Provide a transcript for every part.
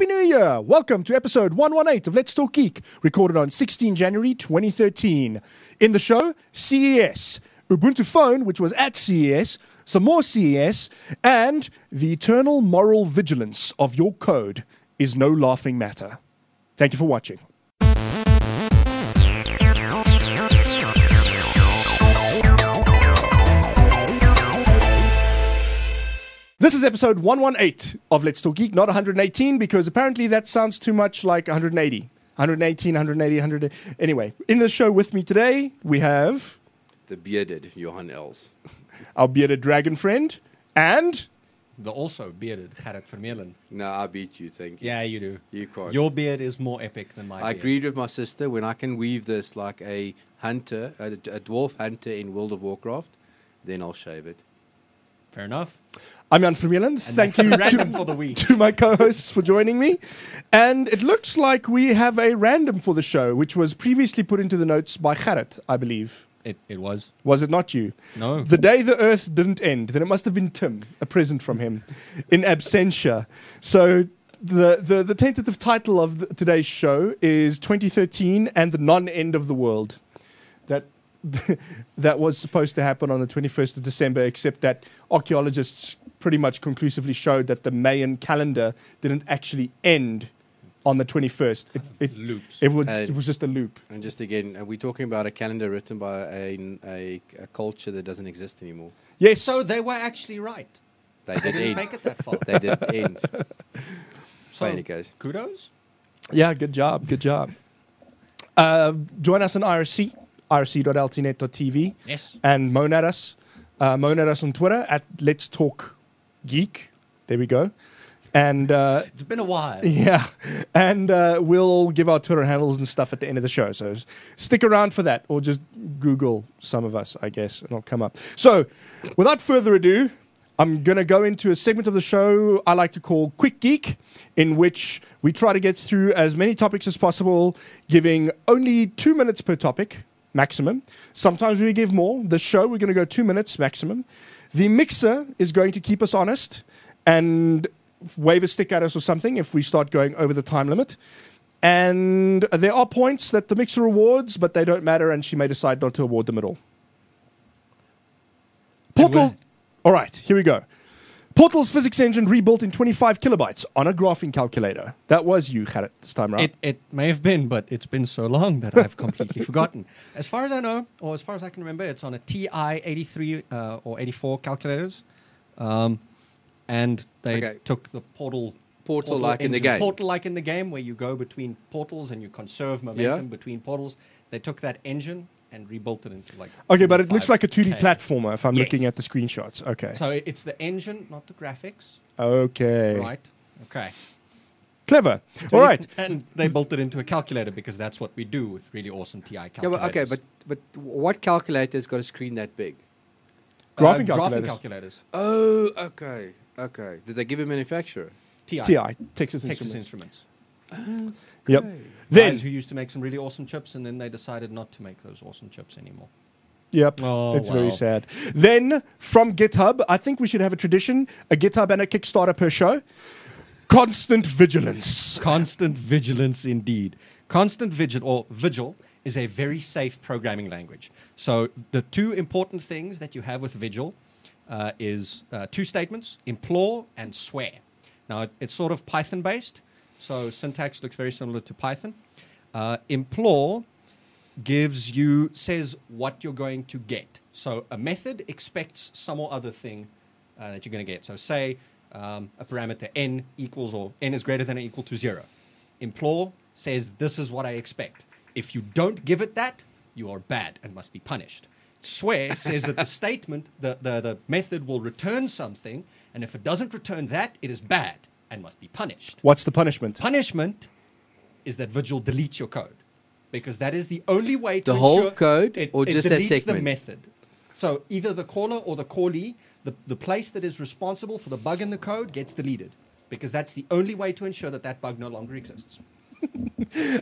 Happy New Year! Welcome to episode 118 of Let's Talk Geek, recorded on 16 January 2013. In the show, CES, Ubuntu Phone, which was at CES, some more CES, and the eternal moral vigilance of your code is no laughing matter. Thank you for watching. This is episode 118 of Let's Talk Geek, not 118, because apparently that sounds too much like 180. 118, 180, 100. Anyway, in the show with me today, we have the bearded Johan Els, our bearded dragon friend, and the also bearded Gerrit Vermeulen. No, I beat you, thank you. Yeah, you do. You can't. Your beard is more epic than my beard. I agreed with my sister when I can weave this like a hunter, a dwarf hunter in World of Warcraft, then I'll shave it. Fair enough. I'm Jan Vermeulen. Thank you to my co-hosts for joining me. And it looks like we have a random for the show, which was previously put into the notes by Gerrit, I believe. It was. Was it not you? No. The day the earth didn't end. Then it must have been Tim, a present from him, in absentia. So the tentative title of today's show is 2013 and the non-end of the world. That was supposed to happen on the 21st of December, except that archaeologists pretty much conclusively showed that the Mayan calendar didn't actually end on the 21st. It was just a loop. And just again, are we talking about a calendar written by a culture that doesn't exist anymore? Yes. So they were actually right. They didn't make it that far. They didn't end. So it goes. Kudos. Yeah, good job. Good job. Join us on IRC. rc.ltnet.tv. Yes. And moan at us. Moan at us on Twitter at Let's Talk Geek. There we go. And it's been a while. Yeah. And we'll give our Twitter handles and stuff at the end of the show. So stick around for that, or just Google some of us, I guess, and it'll come up. So without further ado, I'm going to go into a segment of the show I like to call Quick Geek, in which we try to get through as many topics as possible, giving only 2 minutes per topic. Maximum. Sometimes we give more. The show, we're going to go 2 minutes maximum. The mixer is going to keep us honest and wave a stick at us or something if we start going over the time limit. And there are points that the mixer awards, but they don't matter, and she may decide not to award them at all. Portal. All right, here we go. Portal's physics engine rebuilt in 25 kilobytes on a graphing calculator. That was you, Gerrit, this time around. It may have been, but it's been so long that I've completely forgotten. As far as I know, or as far as I can remember, it's on a TI 83 or 84 calculators. And they took the portal like in the game. Portal like in the game, where you go between portals and you conserve momentum between portals. They took that engine and rebuilt it into like... Okay, but it looks like a 2D platformer if I'm looking at the screenshots. Okay. So it's the engine, not the graphics. Okay. Right. Okay. Clever. All right. And they built it into a calculator because that's what we do with really awesome TI calculators. Yeah, but what calculator's got a screen that big? Graphing calculators. Oh, okay. Did they give a manufacturer? TI, Texas Instruments. Yep. Then who used to make some really awesome chips, and then they decided not to make those awesome chips anymore. Yep. It's very sad. Then from GitHub, I think we should have a tradition, a GitHub and a Kickstarter per show. Constant vigilance. Constant vigilance indeed. Constant Vigil is a very safe programming language. So the two important things that you have with Vigil is two statements, implore and swear. Now, it's sort of Python-based, so syntax looks very similar to Python. Implore says what you're going to get. So a method expects some or other thing that you're going to get. So say a parameter n equals, or n is greater than or equal to 0. Implore says this is what I expect. If you don't give it that, you are bad and must be punished. Swear says that the statement, the method will return something, and if it doesn't return that, it is bad and must be punished. What's the punishment? Punishment is that Vigil deletes your code, because that is the only way to the whole code, or just that segment? It deletes the method. So either the caller or the callee, the place that is responsible for the bug in the code gets deleted, because that's the only way to ensure that bug no longer exists.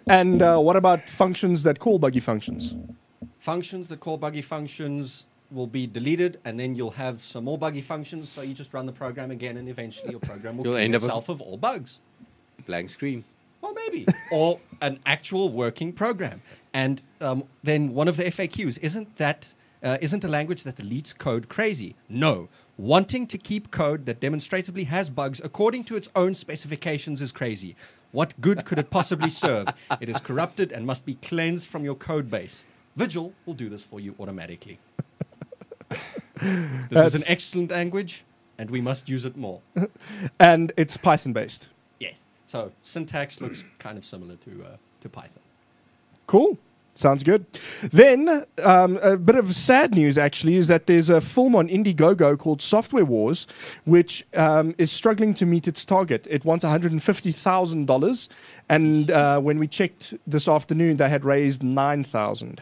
And what about functions that call buggy functions? Functions that call buggy functions will be deleted, and then you'll have some more buggy functions, so you just run the program again, and eventually your program will clean itself of all bugs. Blank screen. Well, maybe. Or an actual working program. And then one of the FAQs, isn't a language that deletes code crazy? No. Wanting to keep code that demonstratively has bugs according to its own specifications is crazy. What good could it possibly serve? It is corrupted and must be cleansed from your code base. Vigil will do this for you automatically. This is an excellent language, and we must use it more. And it's Python-based. Yes. So syntax looks kind of similar to Python. Cool. Sounds good. Then, a bit of sad news, actually, is that there's a film on Indiegogo called Software Wars, which is struggling to meet its target. It wants $150,000, and when we checked this afternoon, they had raised $9,000.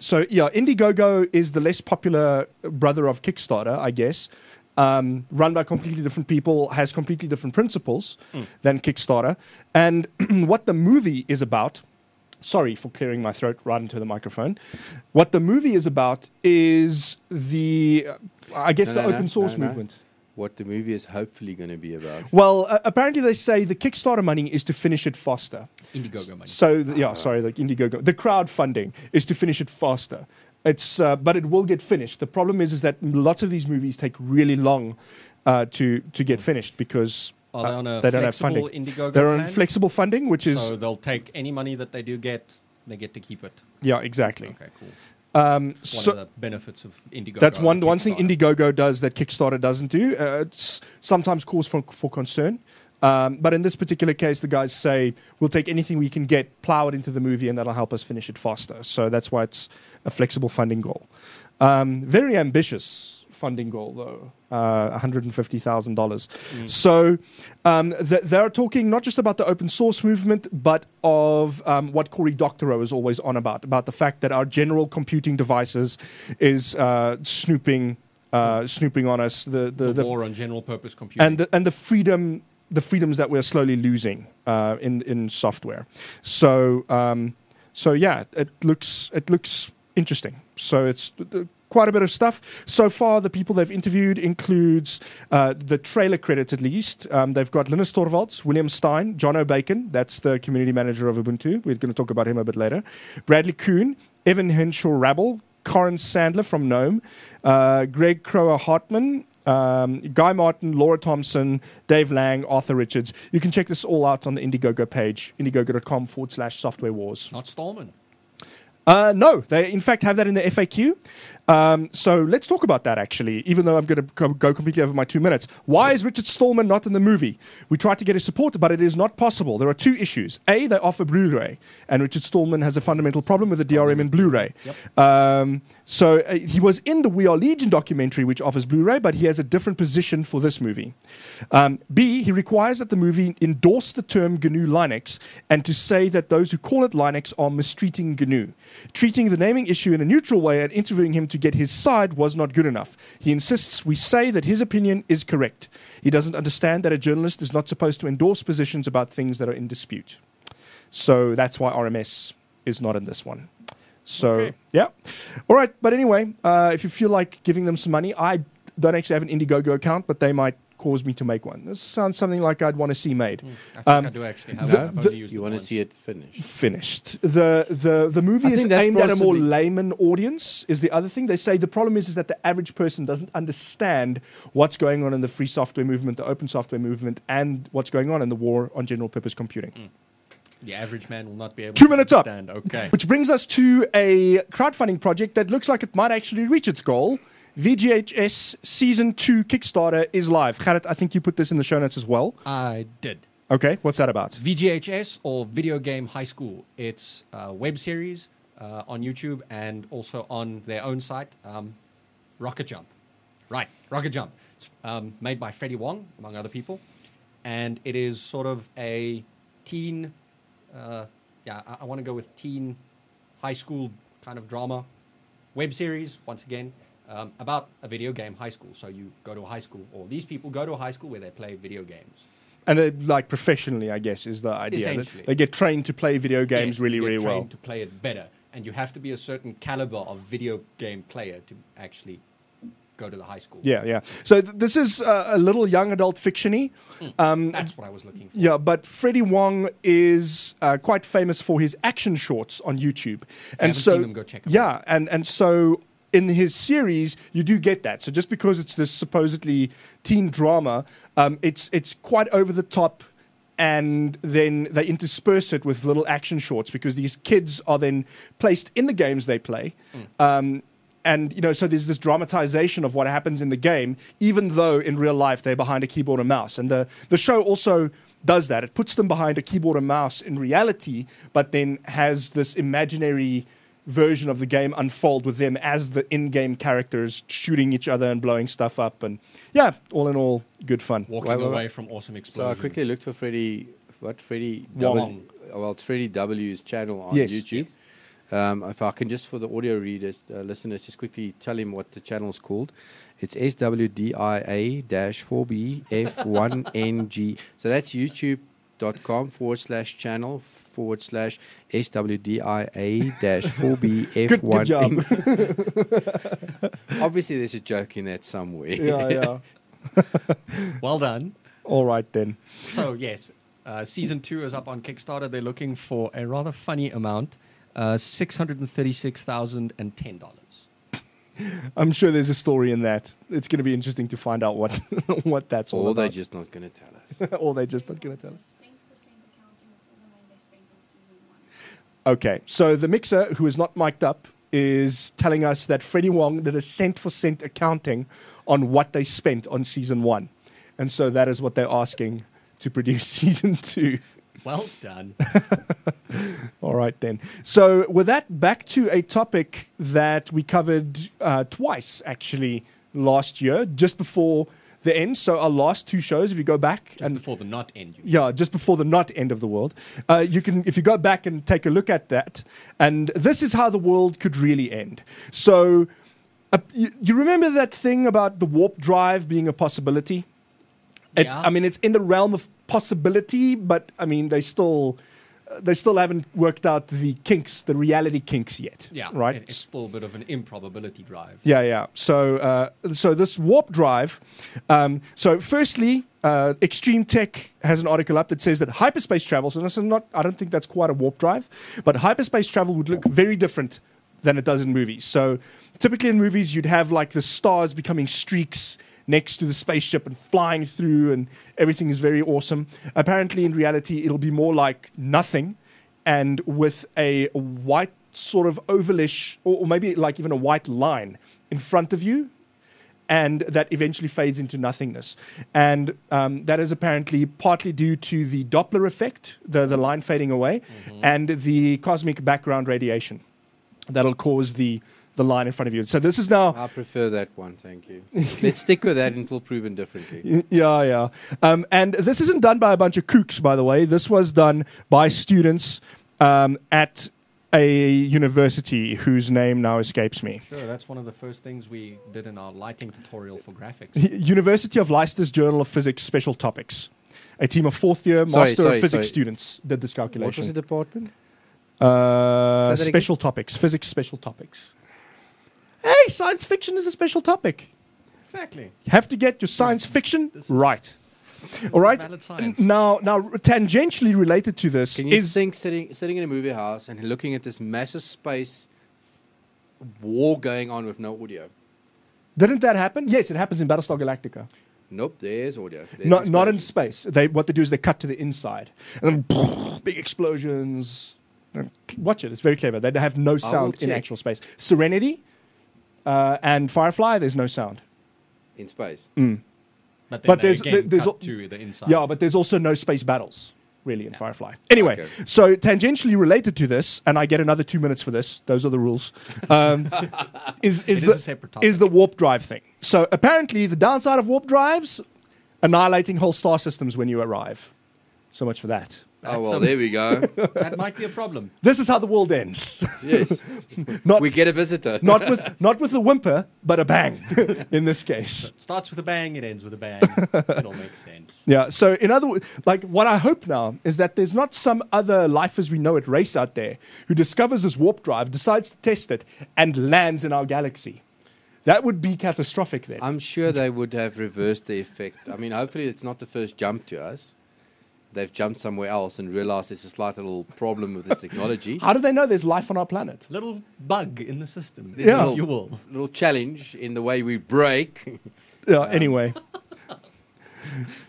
So, yeah, Indiegogo is the less popular brother of Kickstarter, I guess. Run by completely different people, has completely different principles than Kickstarter. And what the movie is about... Sorry for clearing my throat right into the microphone. What the movie is about is the open source movement. What the movie is hopefully going to be about. Well, apparently they say the Kickstarter money is to finish it faster. Indiegogo money. So, the Indiegogo. The crowdfunding is to finish it faster. But it will get finished. The problem is that lots of these movies take really long to get finished because... Are they on a they don't have flexible funding. Indiegogo They're plan? on flexible funding, which is... So they'll take any money that they do get, they get to keep it. Yeah, exactly. Okay, cool. One of the benefits of Indiegogo. That's one thing Indiegogo does that Kickstarter doesn't do. It's sometimes cause for concern. But in this particular case, the guys say, we'll take anything we can get, plow it into the movie, and that'll help us finish it faster. So that's why it's a flexible funding goal. Very ambitious funding goal, though. $150,000. So they're talking not just about the open source movement, but of what Cory Doctorow is always on about the fact that our general computing devices is snooping on us. The war on general purpose computing. And the freedoms that we're slowly losing in software. So yeah, it looks interesting. So it's quite a bit of stuff. So far, the people they've interviewed includes the trailer credits, at least. They've got Linus Torvalds, William Stein, John O'Bacon, that's the community manager of Ubuntu. We're going to talk about him a bit later. Bradley Kuhn, Evan Henshaw-Rabel, Corin Sandler from GNOME, Greg Crower-Hartman, Guy Martin, Laura Thompson, Dave Lang, Arthur Richards. You can check this all out on the Indiegogo page, indiegogo.com/software wars. Not Stallman. No, they in fact have that in the FAQ. So let's talk about that, actually, even though I'm going to go completely over my 2 minutes. Why is Richard Stallman not in the movie? We tried to get his support, but it is not possible. There are two issues. A, they offer Blu-ray, and Richard Stallman has a fundamental problem with the DRM in Blu-ray. Yep. So he was in the We Are Legion documentary, which offers Blu-ray, but he has a different position for this movie. B, he requires that the movie endorse the term GNU Linux and to say that those who call it Linux are mistreating GNU. Treating the naming issue in a neutral way and interviewing him to get his side was not good enough. He insists we say that his opinion is correct. He doesn't understand that a journalist is not supposed to endorse positions about things that are in dispute. So that's why RMS is not in this one. So, okay. Yeah. All right. But anyway, if you feel like giving them some money, I don't actually have an Indiegogo account, but they might cause me to make one. This sounds something like I'd want to see made. I think I do actually have it. You want to see it finished? Finished. The movie is aimed at a more layman audience, is the other thing. They say the problem is that the average person doesn't understand what's going on in the free software movement, the open software movement, and what's going on in the war on general purpose computing. The average man will not be able 2 to minutes up. understand. Okay. Which brings us to a crowdfunding project that looks like it might actually reach its goal. VGHS Season 2 Kickstarter is live. Gerrit, I think you put this in the show notes as well. I did. Okay, what's that about? VGHS, or Video Game High School. It's a web series on YouTube and also on their own site, Rocket Jump. Right, Rocket Jump. It's made by Freddie Wong, among other people. And it is sort of a teen... I want to go with teen high school kind of drama web series, once again, about a video game high school. So you go to a high school, or these people go to a high school where they play video games. And they like professionally, I guess, is the idea. Essentially. They get trained to play video games really well. Trained to play it better. And you have to be a certain caliber of video game player to actually go to the high school. Yeah. So this is a little young adult fiction-y. That's what I was looking for. Yeah, but Freddie Wong is quite famous for his action shorts on YouTube. Haven't seen them, go check them out. And so in his series, you do get that. So just because it's this supposedly teen drama, it's quite over the top, and then they intersperse it with little action shorts because these kids are then placed in the games they play. And, so there's this dramatization of what happens in the game, even though in real life they're behind a keyboard and mouse. And the show also does that. It puts them behind a keyboard and mouse in reality, but then has this imaginary version of the game unfold with them as the in-game characters shooting each other and blowing stuff up. And, yeah, all in all, good fun. Walking away from awesome So explosions. I quickly looked for Freddie Wong. It's Freddie W's channel on Yes. YouTube. If I can just, for the audio readers, listeners, just quickly tell him what the channel's called. It's SWDIA-4BF1NG. So that's youtube.com/channel/SWDIA-4BF1NG. Obviously, there's a joke in that somewhere. Yeah. Well done. All right, then. So, yes, Season 2 is up on Kickstarter. They're looking for a rather funny amount, $636,010. I'm sure there's a story in that. It's going to be interesting to find out what what that's all Or about. they're just not going to tell us. Or they're just not going to tell us. 100% accounting of all the money they spent on season 1. Okay, so the mixer, who is not mic'd up, is telling us that Freddie Wong did a cent-for-cent accounting on what they spent on Season 1. And so that is what they're asking to produce Season 2. Well done. All right, then. So with that, back to a topic that we covered twice, actually, last year, just before the end. So our last two shows, if you go back... Just before the not end. Yeah, just before the not end of the world. You can, if you go back and take a look at that, and this is how the world could really end. So you remember that thing about the warp drive being a possibility? Yeah. It's in the realm of possibility, but they still haven't worked out the kinks, the reality kinks yet. Yeah, right. It's still a bit of an improbability drive. Yeah. So this warp drive. So firstly, Extreme Tech has an article up that says that hyperspace travel. So this is not. I don't think that's quite a warp drive, but hyperspace travel would look very different than it does in movies. So typically in movies, you'd have like the stars becoming streaks next to the spaceship and flying through, and everything is very awesome. Apparently, in reality, it'll be more like nothing, and with a white sort of ovalish, or maybe like even a white line in front of you, and that eventually fades into nothingness. And that is apparently partly due to the Doppler effect, the line fading away, and the cosmic background radiation that'll cause the line in front of you. So this is now... I prefer that one, thank you. Let's stick with that until proven differently. Yeah. And this isn't done by a bunch of kooks, by the way. This was done by students at a university whose name now escapes me. Sure, that's one of the first things we did in our lighting tutorial for graphics. University of Leicester's Journal of Physics Special Topics. A team of fourth-year Master of Physics students did this calculation. What was the department? Special topics. Physics special topics. Hey, science fiction is a special topic. Exactly. You have to get your science fiction right. All right. Valid science. Now, tangentially related to this Can you is think sitting in a movie house and looking at this massive space war going on with no audio? Didn't that happen? Yes, it happens in Battlestar Galactica. Nope, there's audio. There's Not in explosions. space. What they do is they cut to the inside, and then big explosions. Watch it; it's very clever. They have no sound in check. actual space. Serenity and Firefly, there's no sound. In space. But, But there's there's to the inside. Yeah, but there's also no space battles, really, in Firefly. Anyway, Okay. so tangentially related to this, and I get another 2 minutes for this, those are the rules, is a separate topic. the warp drive thing. So apparently the downside of warp drives, annihilating whole star systems when you arrive. So much for that. Oh, well, there we go. That might be a problem. This is how the world ends. Yes. Not, We get a visitor. not with a whimper, but a bang, in this case. It starts with a bang, it ends with a bang. It all makes sense. Yeah, so in other words, like what I hope now is that there's not some other life as we know it race out there who discovers this warp drive, decides to test it, and lands in our galaxy. That would be catastrophic then. I'm sure they would have reversed the effect. I mean, hopefully it's not the first jump to us. They've jumped somewhere else and realized there's a slight little problem with this technology. How do they know there's life on our planet? Little bug in the system, Yeah. if you will. Little challenge in the way we brake. Yeah, anyway.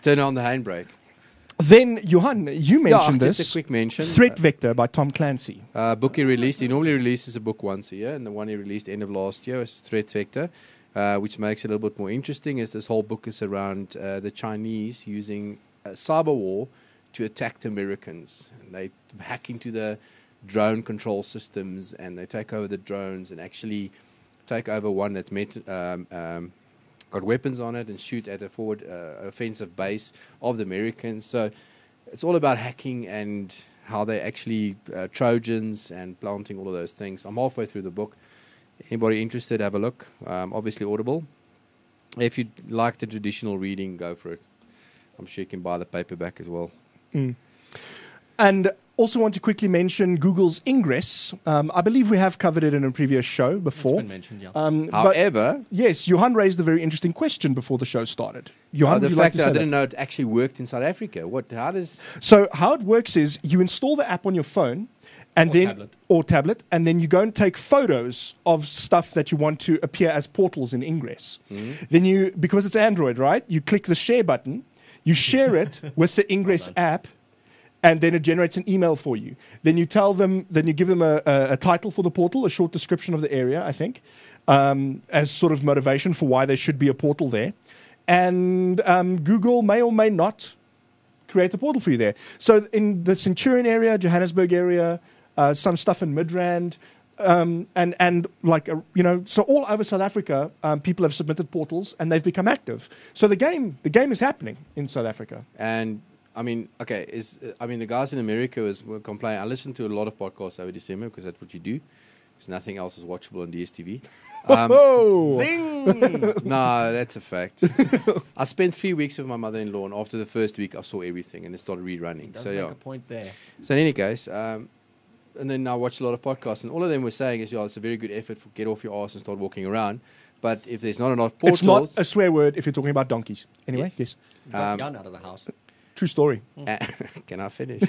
Turn on the handbrake. Then, Johan, you mentioned just this. a quick mention. Threat Vector by Tom Clancy. Book he released. He normally releases a book once a year, and the one he released end of last year was Threat Vector, which makes it a little bit more interesting, as this whole book is around the Chinese using cyber war to attack the Americans. And they hack into the drone control systems, and they take over the drones and actually take over one that's got weapons on it and shoot at a forward offensive base of the Americans. So it's all about hacking and how they actually Trojans and planting all of those things. I'm halfway through the book. Anybody interested, have a look. Obviously Audible. If you like the traditional reading, go for it. I'm sure you can buy the paperback as well. And also want to quickly mention Google's Ingress. I believe we have covered it in a previous show before. It's been mentioned, yeah. But However, yes, Johan raised a very interesting question before the show started. Johan, the would you like fact to that say I didn't know it actually worked in South Africa. So how it works is you install the app on your phone and or tablet, and then you go and take photos of stuff that you want to appear as portals in Ingress. Then because it's Android, right? You click the share button, you share it with the Ingress app, and then it generates an email for you. Then you give them a title for the portal, a short description of the area, I think, as sort of motivation for why there should be a portal there. And Google may or may not create a portal for you there. So in the Centurion area, Johannesburg area, some stuff in Midrand, and so all over South Africa, people have submitted portals and they've become active. So the game is happening in South Africa. And I mean, the guys in America were complaining. I listened to a lot of podcasts over December because that's what you do, because nothing else is watchable on DSTV. Zing! No, that's a fact. I spent 3 weeks with my mother-in-law, and after the first week, I saw everything, and it started rerunning. Does make a point there. So in any case, and then I watched a lot of podcasts, and all of them were saying is, it's a very good effort for get off your ass and start walking around. But if there's not enough portals... It's not a swear word if you're talking about donkeys. Anyway, yes. Got a gun out of the house. True story. Can I finish?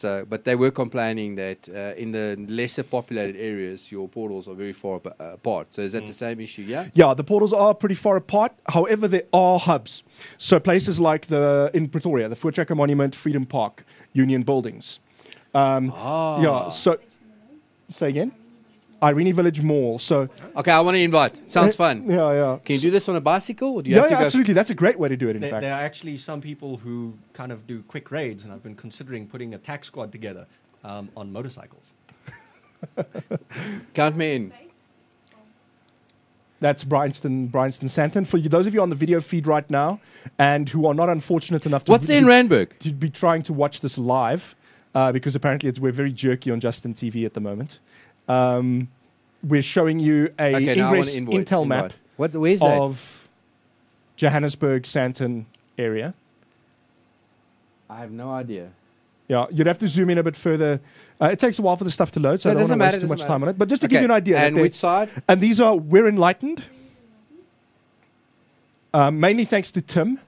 But they were complaining that in the lesser populated areas, your portals are very far apart. So is that the same issue? Yeah. Yeah, the portals are pretty far apart. However, there are hubs. So places like in Pretoria, the Voortrekker Monument, Freedom Park, Union Buildings. Yeah. So say again. Irene Village Mall. So okay, I want to invite. Sounds fun. Yeah. Can you do this on a bicycle, or do you have to go? Absolutely. That's a great way to do it. In fact, there are actually some people who kind of do quick raids, and I've been considering putting a tax squad together on motorcycles. Count me in. That's Bryanston Santon. For those of you on the video feed right now, and who are not unfortunate enough to What's in Randburg? To be trying to watch this live, because apparently we're very jerky on Justin TV at the moment. We're showing you a Ingress Intel map where's that? of Johannesburg, Sandton area. I have no idea. Yeah, you'd have to zoom in a bit further. It takes a while for the stuff to load, so I don't want to waste too much time on it. But just to give you an idea. And which side? And these are We're Enlightened. Mainly thanks to Tim,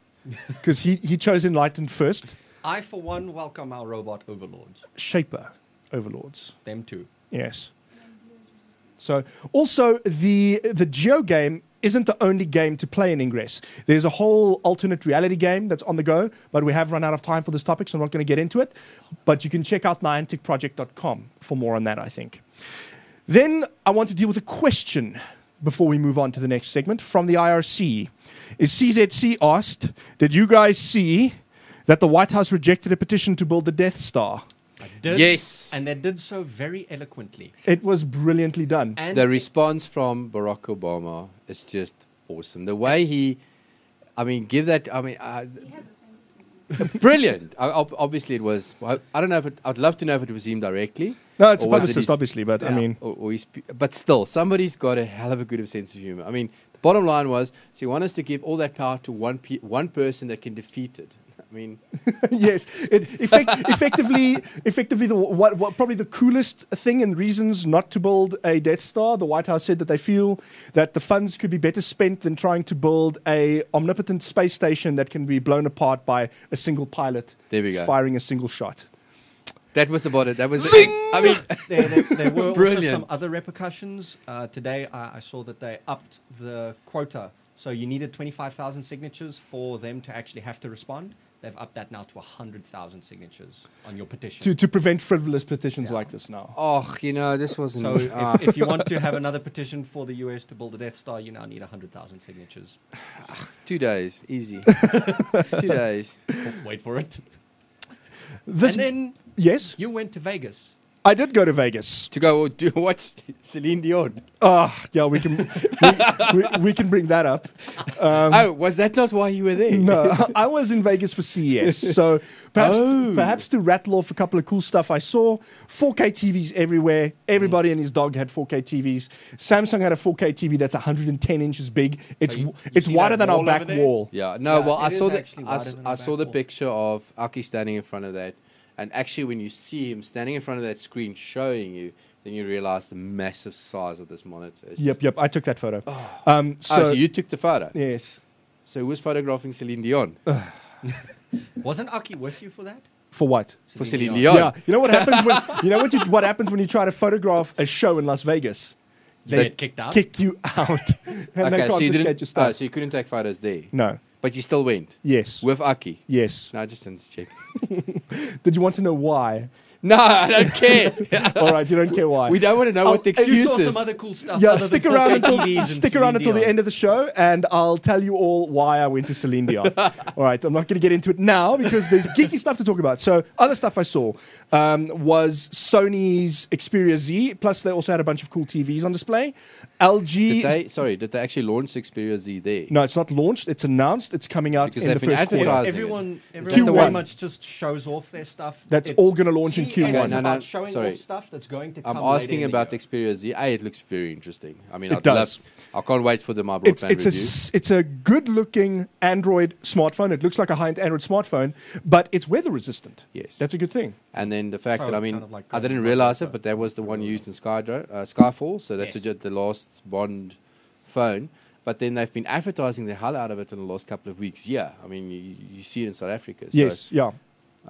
because he chose Enlightened first. I, for one, welcome our robot overlords. Shaper overlords. Them too. Yes. So also the Geo game isn't the only game to play in Ingress. There's a whole alternate reality game that's on the go, but we have run out of time for this topic, so I'm not going to get into it. But you can check out nianticproject.com for more on that, I think. Then I want to deal with a question before we move on to the next segment from the IRC. Is CZC asked, did you guys see that the White House rejected a petition to build the Death Star? I did. Yes. And they did so very eloquently. It was brilliantly done. And the response from Barack Obama is just awesome. The way give that, He has a sense of humor. brilliant. Obviously it was, I don't know I'd love to know if it was him directly. No, it's a or was it publicist, his- obviously, but I mean... but still, somebody's got a hell of a good sense of humor. I mean, the bottom line was, so you want us to give all that power to one person that can defeat it. I mean, Yes, effectively, what probably the coolest thing and reasons not to build a Death Star. The White House said that they feel that the funds could be better spent than trying to build a omnipotent space station that can be blown apart by a single pilot there we go. firing a single shot. That was about it. That was Zing! I mean, There were also Brilliant. some other repercussions. Today, I saw that they upped the quota. So you needed 25,000 signatures for them to actually have to respond. They've upped that now to 100,000 signatures on your petition. To prevent frivolous petitions Yeah. like this now. oh, this wasn't. So if you want to have another petition for the US to build a Death Star, you now need 100,000 signatures. 2 days, easy. 2 days. Wait for it. This, And then yes, you went to Vegas. I did go to Vegas. To go do watch Celine Dion. Yeah, we can we can bring that up. Was that not why you were there? No, I was in Vegas for CES, so perhaps Oh. perhaps to rattle off a couple of cool stuff I saw. 4K TVs everywhere. Everybody and his dog had 4K TVs. Samsung had a 4K TV that's 110 inches big. It's you it's see wider that than our wall back over there? wall. Yeah, no. Yeah, well, it I is saw the actually I, wider s- than I the saw back the wall. picture of Aki standing in front of that, and actually, when you see him standing in front of that screen showing you, then you realize the massive size of this monitor. It's just- Yep. I took that photo. So you took the photo. yes, So who was photographing Celine Dion? Wasn't Aki with you for that? for what? For Celine Dion. Yeah, you know what happens when what happens when you try to photograph a show in Las Vegas? You They get kicked out? kick you out and they Okay, so you confiscate didn't. your stuff. So you couldn't take photos there, No. but you still went Yes. with Aki. Yes. No, I just didn't check. Did you want to know why? No, I don't care. All right, you don't care why. We don't want to know what the Oh, You excuse saw is. some other cool stuff. Yeah, other stick than around 4K until TVs and stick Celine around until the Dion. end of the show, and I'll tell you all why I went to Celine Dion. All right, I'm not going to get into it now because there's geeky stuff to talk about. So, other stuff I saw was Sony's Xperia Z. Plus, they also had a bunch of cool TVs on display. LG. Did they actually launch the Xperia Z there? No, it's not launched. It's announced. It's coming out Because in the they've been first quarter. advertising. Everyone that very Q1? much just shows off their stuff. That's all going to launch in CES Q1. is No, about no, showing sorry. off stuff that's going to I'm come asking later in about the year. Xperia Z. It looks very interesting. I mean, It I'd does. I can't wait for the my It's broadband review. it's a good looking Android smartphone. It looks like a high-end Android smartphone, but it's weather resistant. Yes. That's a good thing. And then the fact So that, I mean, kind of like I didn't a realize it, micro- but that was the one used in Skyfall. So that's Yes. just the last Bond phone. But then they've been advertising the hell out of it in the last couple of weeks. Yeah. I mean, you see it in South Africa. So, Yes, yeah.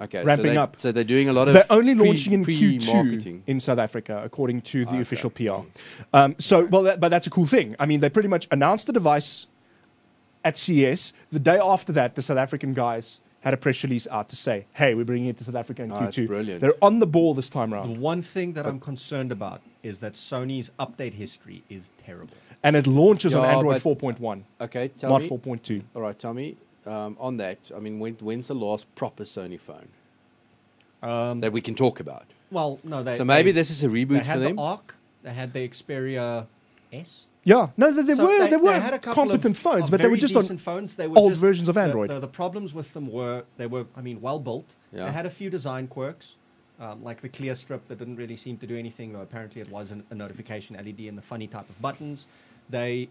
Okay. Ramping so up. So they're doing a lot of They're only launching in Q2 pre-marketing. in South Africa, according to the Okay. official PR. But that's a cool thing. I mean, they pretty much announced the device at CES. The day after that, the South African guys had a press release out to say, hey, we're bringing it to South Africa in Oh, that's Q2. brilliant. They're on the ball this time The around. one thing that I'm concerned about is that Sony's update history is terrible. And it launches on Yeah, Android but- 4.1, Okay. Tell not me. 4.2. All right. Tell me on that. I mean, when's the last proper Sony phone that we can talk about? Well, no, So maybe they, this is a they reboot had for them. the Arc, they had the Xperia S. Yeah, no, they So were they had a couple competent of, phones, of but they were very just on decent phones. They were old just, versions of Android. The problems with them were I mean, well built. Yeah. They had a few design quirks, like the clear strip that didn't really seem to do anything. Though apparently it was a notification LED and the funny type of buttons. The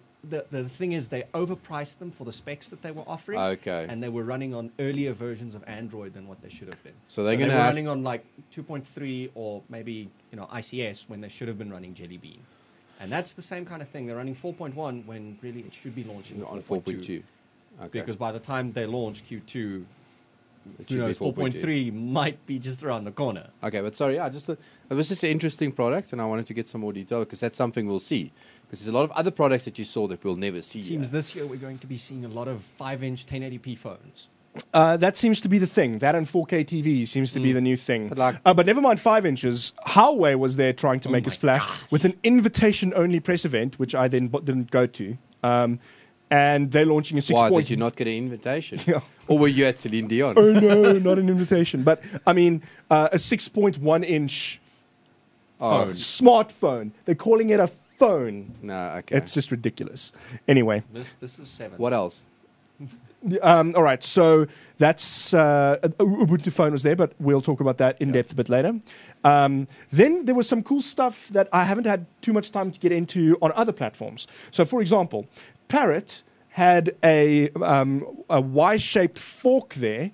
thing is, they overpriced them for the specs that they were offering. Okay. And they were running on earlier versions of Android than what they should have been. So they're they gonna were have- running on like 2.3 or maybe ICS when they should have been running Jelly Bean. And that's the same kind of thing. They're running 4.1 when really it should be launching on 4.2. 4.2. Okay. Because by the time they launch Q2, It who should be knows, 4.2. 4.3 might be just around the corner. Okay, but sorry, it was just an interesting product, and I wanted to get some more detail because that's something we'll see. Because there's a lot of other products that you saw that we'll never see. It seems yet. this year we're going to be seeing a lot of 5-inch 1080p phones. That seems to be the thing. That and 4K TV seems to be the new thing. But never mind 5 inches. Huawei was there trying to make a my splash with an invitation-only press event, which I then didn't go to. And they're launching a 6. Why did you not get an invitation? Yeah. Or were you at Celine Dion? Oh no, not an invitation. But I mean, a 6.1-inch Oh, smartphone. They're calling it a phone. no, okay. It's just ridiculous. Anyway. This is 7. What else? All right, so that's Ubuntu phone was there, but we'll talk about that in depth a bit later. Then there was some cool stuff that I haven't had too much time to get into on other platforms. So, for example, Parrot had a Y-shaped fork there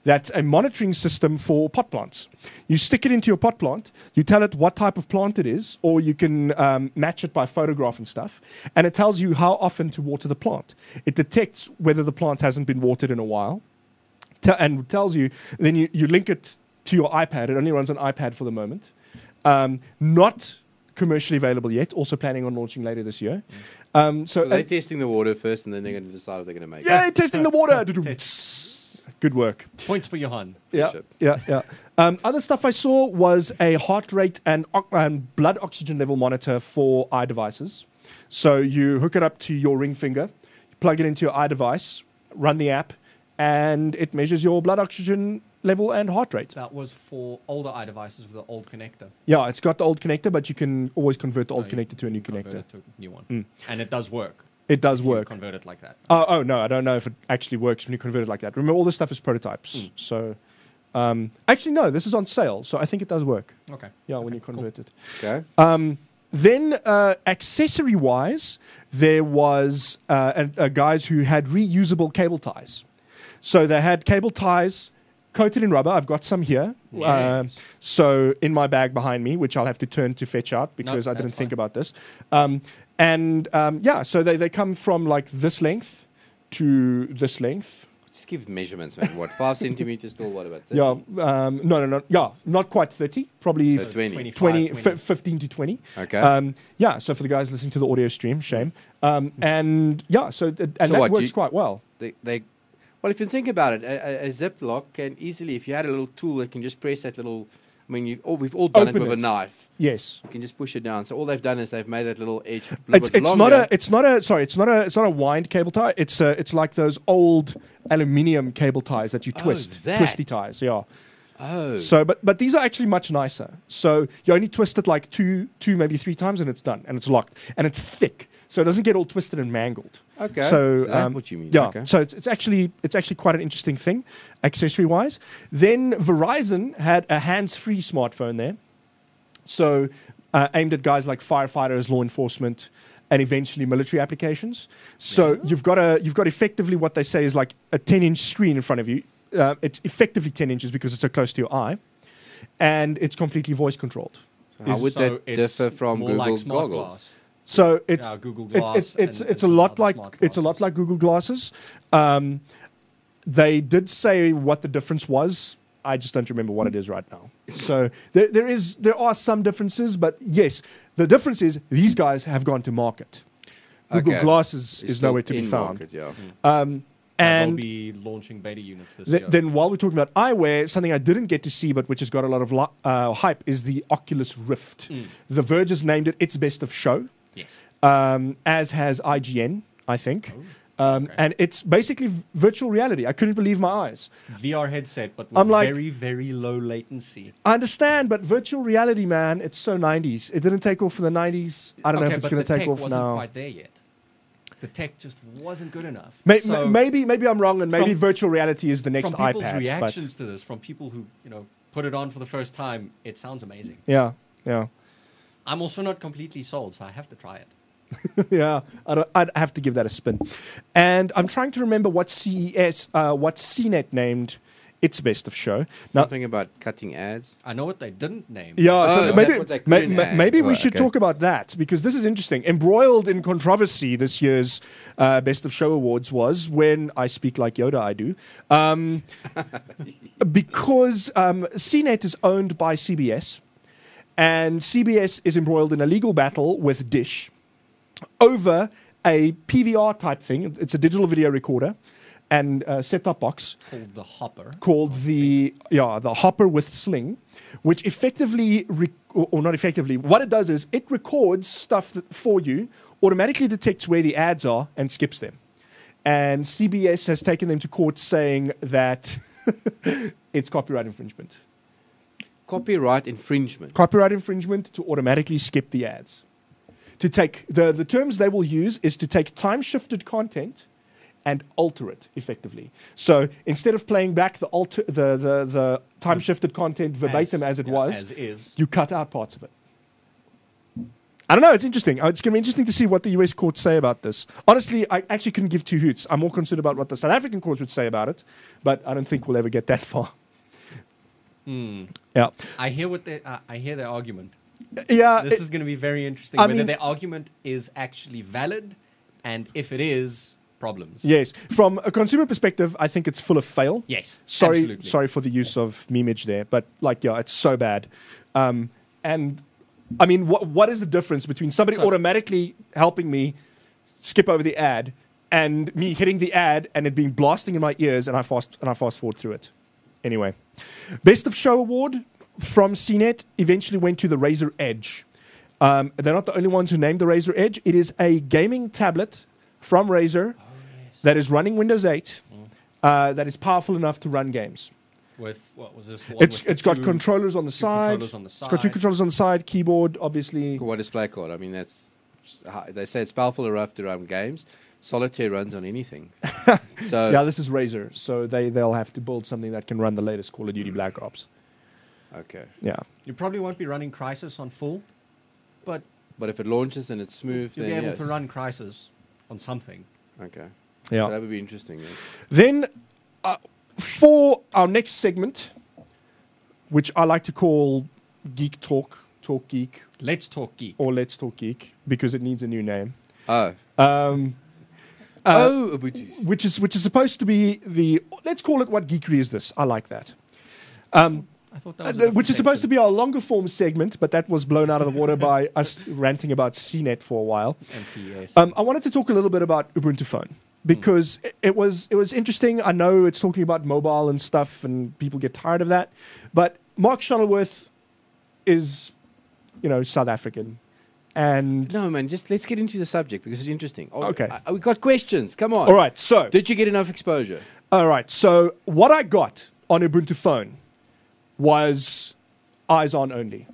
that's a monitoring system for pot plants. You stick it into your pot plant, you tell it what type of plant it is, or you can match it by photograph and stuff, and it tells you how often to water the plant. It detects whether the plant hasn't been watered in a while, and tells you, then you link it to your iPad. It only runs on iPad for the moment. Not commercially available yet, also planning on launching later this year. So they're testing the water first, and then they're going to decide if they're going to make it. Yeah, testing the water. Good work. Points for Johan. Yeah. Other stuff I saw was a heart rate and blood oxygen level monitor for iDevices. So you hook it up to your ring finger, you plug it into your iDevice, run the app, and it measures your blood oxygen level and heart rate. That was for older iDevices with the old connector. Yeah, it's got the old connector, but you can always convert the old connector to a new connector. To a new one. And it does work. It does if you work. Convert it like that. Oh, no, I don't know if it actually works when you convert it like that. Remember, all this stuff is prototypes. So, actually, no, this is on sale, so I think it does work. Okay. Yeah, when you convert it. Okay. Then, accessory-wise, there was guys who had reusable cable ties. So they had cable ties coated in rubber. I've got some here. Yes. So in my bag behind me, which I'll have to turn to fetch out because I didn't think about this. So they come from like this length to this length. Just give measurements, man. What, 5 centimeters till what, about 30? Yeah, no. Yeah, not quite 30. Probably So 20. 15 to 20. Okay. So for the guys listening to the audio stream, shame. So that what, works quite well. Well, if you think about it, a zip lock can easily, if you had a little tool that can just press that little, I mean, we've all done Open it with a knife. Yes. You can just push it down. So all they've done is they've made that little edge a It's bit not longer. it's not a wind cable tie. It's like those old aluminium cable ties that you twist, that. twisty ties. Yeah. Oh. So, but these are actually much nicer. So you only twist it like two, maybe 3 times, and it's done, and it's locked, and it's thick, so it doesn't get all twisted and mangled. Okay. So that's what you mean. Yeah. Okay. So it's actually quite an interesting thing, accessory wise. Then Verizon had a hands-free smartphone there, so aimed at guys like firefighters, law enforcement, and eventually military applications. So you've got effectively what they say is like a 10-inch screen in front of you. It's effectively 10 inches because it's so close to your eye, and it's completely voice controlled. How would that differ from more Google like smart goggles? glass. So it's Google Glass. it's a lot like Google glasses. They did say what the difference was. I just don't remember what it is right now. So there are some differences, but yes, the difference is these guys have gone to market. Google Glasses is nowhere to be found. Market, yeah. And And they'll be launching beta units this year. then while we're talking about eyewear, something I didn't get to see, but which has got a lot of hype, is the Oculus Rift. The Verge has named it its best of show, Yes. as has IGN, I think. Okay. And it's basically virtual reality. I couldn't believe my eyes. VR headset, but with I'm like- very, very low latency. I understand, but virtual reality, man, it's so 90s. It didn't take off in the 90s. I don't know if it's going to take off wasn't now. quite there yet. The tech just wasn't good enough. Maybe I'm wrong, and maybe From- virtual reality is the next from people's iPad. reactions to this, from people who put it on for the first time, it sounds amazing. But yeah. I'm also not completely sold, so I have to try it. Yeah, I'd have to give that a spin. And I'm trying to remember what CNET named its best of show. Something about cutting ads. I know what they didn't name. Yeah, Oh, so is that what they couldn't add? maybe we Right, should okay. talk about that, because this is interesting. Embroiled in controversy this year's Best of Show Awards was when I speak like Yoda, I do. Because CNET is owned by CBS, and CBS is embroiled in a legal battle with Dish over a PVR type thing. It's a digital video recorder and set-top box Called the Hopper. called the Hopper with Sling, which effectively, or not effectively, what it does is it records stuff for you, automatically detects where the ads are, and skips them. And CBS has taken them to court saying that it's copyright infringement. Copyright infringement. Copyright infringement to automatically skip the ads. To take the terms they will use is to take time-shifted content and alter it effectively. So instead of playing back the time-shifted content verbatim as it was, as is. you cut out parts of it. I don't know. It's interesting. It's going to be interesting to see what the US courts say about this. Honestly, I actually couldn't give two hoots. I'm more concerned about what the South African courts would say about it, but I don't think we'll ever get that far. Yeah. I hear I hear their argument. Yeah. This is going to be very interesting. I Whether mean- their argument is actually valid, and if it is, problems. Yes. From a consumer perspective, I think it's full of fail. Yes. Sorry absolutely. for the use of memeage there, but it's so bad. And I mean, what is the difference between somebody automatically helping me skip over the ad and me hitting the ad and it being blasting in my ears and I fast forward through it? Anyway, Best of Show award from CNET eventually went to the Razer Edge. They're not the only ones who named the Razer Edge. It is a gaming tablet from Razer that is running Windows 8 that is powerful enough to run games. With what was this? It's got controllers on the side. Controllers on the It's got two controllers on the side, keyboard, obviously. What display card? I mean, they say it's powerful enough to run games. Solitaire runs on anything. So Yeah, this is Razer, so they'll have to build something that can run the latest Call of Duty Black Ops. okay. Yeah. You probably won't be running Crysis on full, but But if it launches and it's smooth, you'll then be able yes. to run Crysis on something. Okay. Yeah. So that would be interesting. Yes. Then, for our next segment, which I like to call Geek Talk Geek, Let's talk geek. or Let's Talk Geek, because it needs a new name. Ubuntu. Which is supposed to be let's call it What Geekery Is This? I like that. I thought that was Which is supposed to be our longer form segment, but that was blown out of the water by us ranting about CNET for a while. and CES. I wanted to talk a little bit about Ubuntu Phone because it was interesting. I know it's talking about mobile and stuff, and people get tired of that. But Mark Shuttleworth is, South African, and No, man, just let's get into the subject because it's interesting. Oh, Okay. We got questions. Come on. all right. So Did you get enough exposure? all right. So what I got on Ubuntu Phone was eyes on only.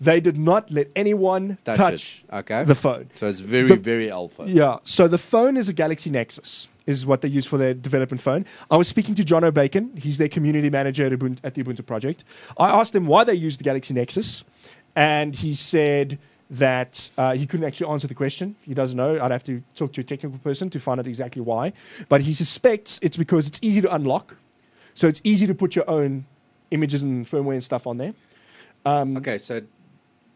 They did not let anyone touch it. Okay. the phone. So it's very alpha. Yeah. So the phone is a Galaxy Nexus, is what they use for their development phone. I was speaking to John O'Bacon. He's their community manager at the Ubuntu project. I asked him why they used the Galaxy Nexus, and he said that he couldn't actually answer the question. He doesn't know. I'd have to talk to a technical person to find out exactly why. But he suspects it's because it's easy to unlock. So it's easy to put your own images and firmware and stuff on there. Okay, so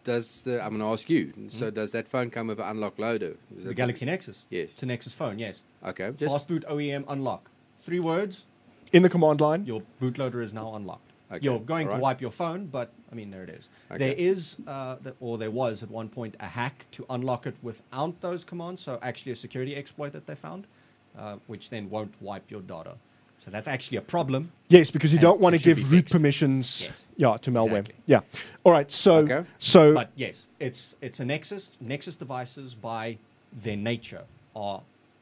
I'm going to ask you. So does that phone come with an unlock loader? Is the that- Galaxy Nexus. Yes. It's a Nexus phone, yes. Okay. Fast boot OEM unlock. 3 words, In the command line. your bootloader is now unlocked. Okay, You're going to alright. wipe your phone, but, there it is. Okay. There is, there was at one point, a hack to unlock it without those commands, so actually a security exploit that they found, which then won't wipe your data. So that's actually a problem. Yes, because you And don't want to it should give be root fixed. permissions Yes. to malware. Exactly. Yeah. All right. So, Okay. But yes, it's a Nexus. Nexus devices, by their nature, are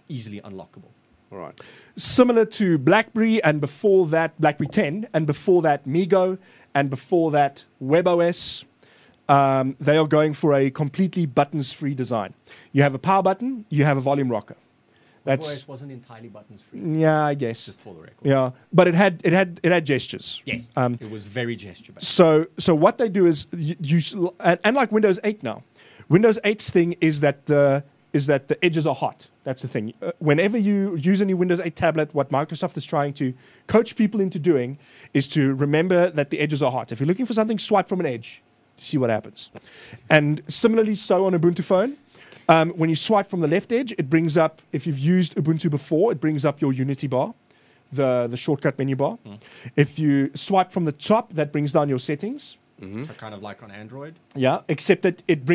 easily unlockable. All right. similar to BlackBerry, and before that, BlackBerry 10, and before that, MeeGo, and before that, WebOS, they are going for a completely buttons-free design. You have a power button, you have a volume rocker. WebOS wasn't entirely buttons free, Yeah, I guess. just for the record. Yeah, but it had gestures. Yes, Um, it was very gesture based. So what they do is and like Windows 8 now, Windows 8's thing is that the edges are hot. That's the thing. Whenever you use a new Windows 8 tablet, what Microsoft is trying to coach people into doing is to remember that the edges are hot. If you're looking for something, swipe from an edge to see what happens. And similarly, so on Ubuntu phone. When you swipe from the left edge, it brings up, if you've used Ubuntu before, it brings up your Unity bar, the shortcut menu bar. If you swipe from the top, that brings down your settings. So kind of like on Android. Yeah, except that it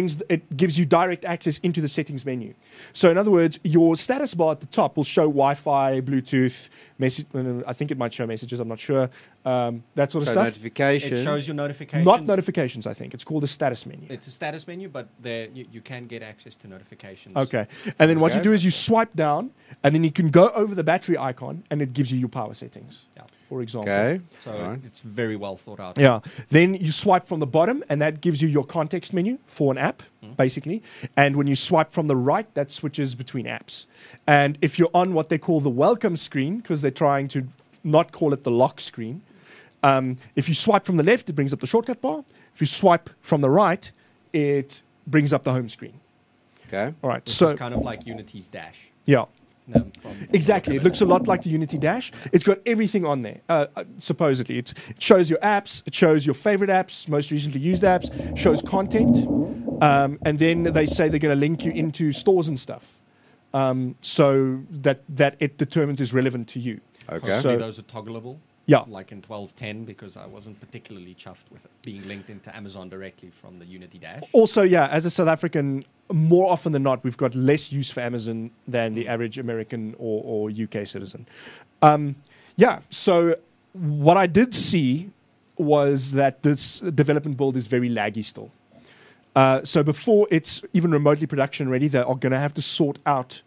gives you direct access into the settings menu. So in other words, your status bar at the top will show Wi-Fi, Bluetooth, message. I think it might show messages. I'm not sure. That sort of So stuff. notifications. It shows your notifications. Not notifications. I think it's called the status menu. It's a status menu, but there you can get access to notifications. Okay, and then what you Okay. do is you swipe down, and then you can go over the battery icon, and it gives you your power settings. Yeah. For example. Okay. So Alright. it's very well thought out. Yeah. Then you swipe from the bottom, and that gives you your context menu for an app, basically. And when you swipe from the right, that switches between apps. And if you're on what they call the welcome screen, because they're trying to not call it the lock screen, if you swipe from the left, it brings up the shortcut bar. If you swipe from the right, it brings up the home screen. Okay. All right, Which so is kind of like Unity's Dash. yeah. From Exactly. It looks a lot like the Unity Dash. It's got everything on there, supposedly. It shows your apps. It shows your favorite apps, most recently used apps, shows content. And then they say they're going to link you into stores and stuff, so that it determines is relevant to you. Okay. Possibly So- those are toggleable. Yeah. Like in 12.10, because I wasn't particularly chuffed with it being linked into Amazon directly from the Unity Dash. Also, yeah, as a South African, more often than not, we've got less use for Amazon than the average American or UK citizen. Yeah, so what I did see was that this development build is very laggy still. So before it's even remotely production ready, they are going to have to sort out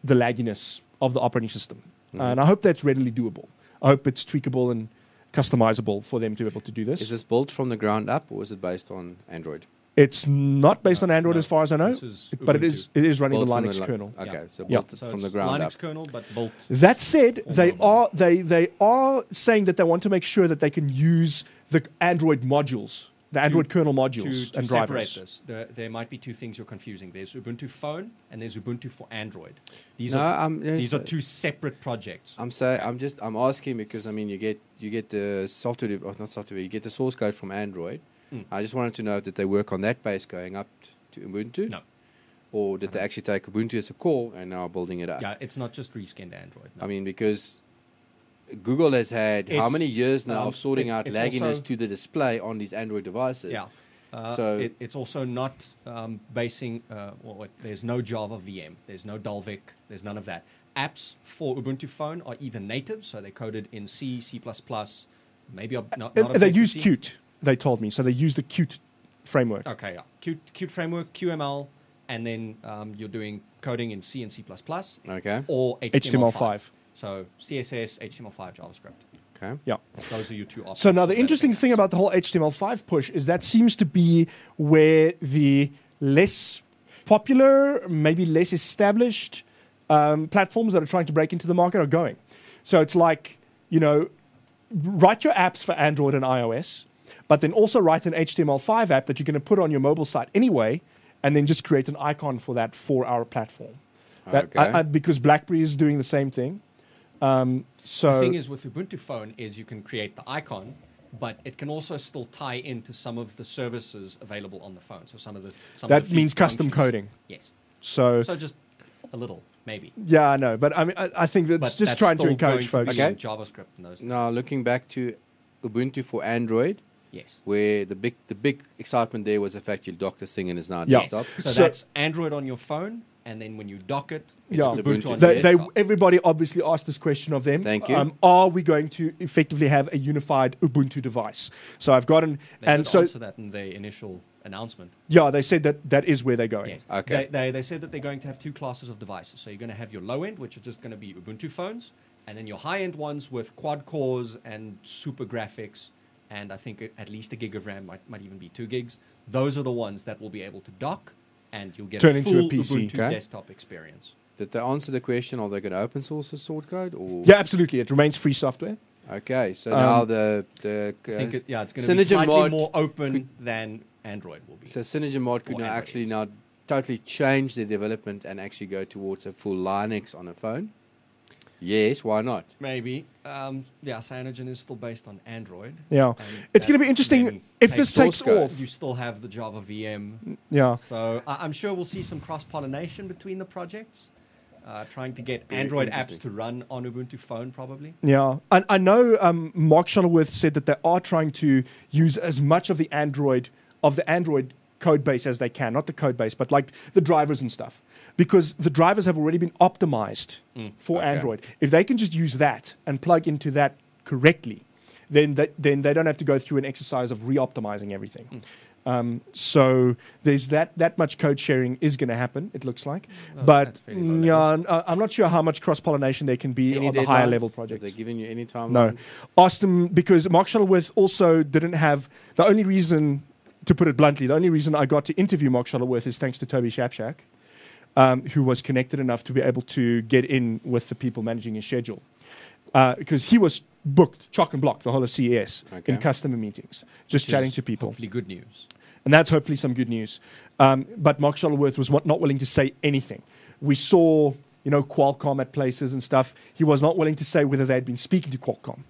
the lagginess of the operating system. And I hope that's readily doable. I hope it's tweakable and customizable for them to be able to do this. Is this built from the ground up, or is it based on Android? It's not based on Android No, as far as I know, this is but it Ubuntu. is running Built the from Linux kernel. Okay, Yeah. so Yeah. built So from the it's ground Linux up. kernel, but built. That said, For they mobile. are saying that they want to make sure that they can use the Android modules, the Android kernel modules To and separate drivers. this, there might be two things you're confusing. There's Ubuntu Phone and there's Ubuntu for Android. These No, are I'm- yes, these are two separate projects. I'm asking because I mean you get the software, or not software, you get the source code from Android. I just wanted to know that they work on that base going up to Ubuntu. No. Or did they actually take Ubuntu as a core and now are building it up? Yeah, it's not just reskinned Android. No. I mean, because Google has had how It's, many years now of sorting out it's lagginess also- to the display on these Android devices? Yeah. So- It's also not basing. There's no Java VM. There's no Dalvik. There's none of that. Apps for Ubuntu Phone are either native, so they're coded in C, C++. Maybe not. They use Objective-C. Qt. They told me so. They use the Qt framework. Okay, yeah. Qt framework, QML, and then you're doing coding in C and C++, Okay. or HTML5. So CSS, HTML5, JavaScript. Okay. Yeah. Those are your two options. So now the for interesting developing thing apps. about the whole HTML5 push is that seems to be where the less popular, maybe less established platforms that are trying to break into the market are going. So it's like, write your apps for Android and iOS, but then also write an HTML5 app that you're going to put on your mobile site anyway, and then just create an icon for that for our platform. Okay. Because BlackBerry is doing the same thing. The So thing is with Ubuntu Phone is you can create the icon, but it can also still tie into some of the services available on the phone. So some of the that means feed custom functions. coding. Yes. So So just a little, maybe. yeah, I know, but I mean, I think that's But just that's trying to still encourage going to folks. be Okay. in JavaScript and those things. Now looking back to Ubuntu for Android, Yes. where the big excitement there was the fact you dock this thing and it's now Yeah. desktop. So, So- that's Android on your phone, and then when you dock it, it's Yeah. Ubuntu Ubuntu. on your They, desktop. everybody obviously asked this question of them. Thank you. Are we going to effectively have a unified Ubuntu device? So I've gotten, They and did so answer that in their initial announcement. yeah, they said that is where they're going. Yes. Okay. They said that they're going to have two classes of devices. So you're going to have your low end, which are just going to be Ubuntu phones, and then your high end ones with quad cores and super graphics, and I think at least a gig of RAM, might even be 2 gigs. Those are the ones that will be able to dock, and you'll get Turn a into a full PC. Ubuntu Okay. desktop experience. Did they answer the question? Are they going to open source the source code? Or Yeah, absolutely. It remains free software. Okay, so now the I think it's going to be Synergy slightly mod more open than Android will be. So Synergy mod could Or now Android actually is. now totally change their development and actually go towards a full Linux on a phone. Yes, why not? Maybe. Cyanogen is still based on Android. Yeah, and it's going to that be interesting then if this source takes code. off. You still have the Java VM. Yeah, So I'm sure we'll see some cross-pollination between the projects, trying to get Very Android apps interesting. to run on Ubuntu Phone, probably. yeah. And I know Mark Shuttleworth said that they are trying to use as much of the Android code base as they can, not the code base, but like the drivers and stuff, because the drivers have already been optimized for Okay. Android. If they can just use that and plug into that correctly, then they don't have to go through an exercise of re-optimizing everything. So there's that much code sharing is going to happen, it looks like. Well, But that's fairly low level. I'm not sure how much cross-pollination there can be Any on the higher deadlines? level Have projects. they given you any time? No. Asked him because Mark Shuttleworth also didn't have the only reason, to put it bluntly, the only reason I got to interview Mark Shuttleworth is thanks to Toby Shapshak, who was connected enough to be able to get in with the people managing his schedule. Because he was booked chock and block the whole of CES Okay. in customer meetings, just Which chatting is to people. Hopefully good news. And that's hopefully some good news. But Mark Shuttleworth was not willing to say anything. We saw, Qualcomm at places and stuff. He was not willing to say whether they'd been speaking to Qualcomm.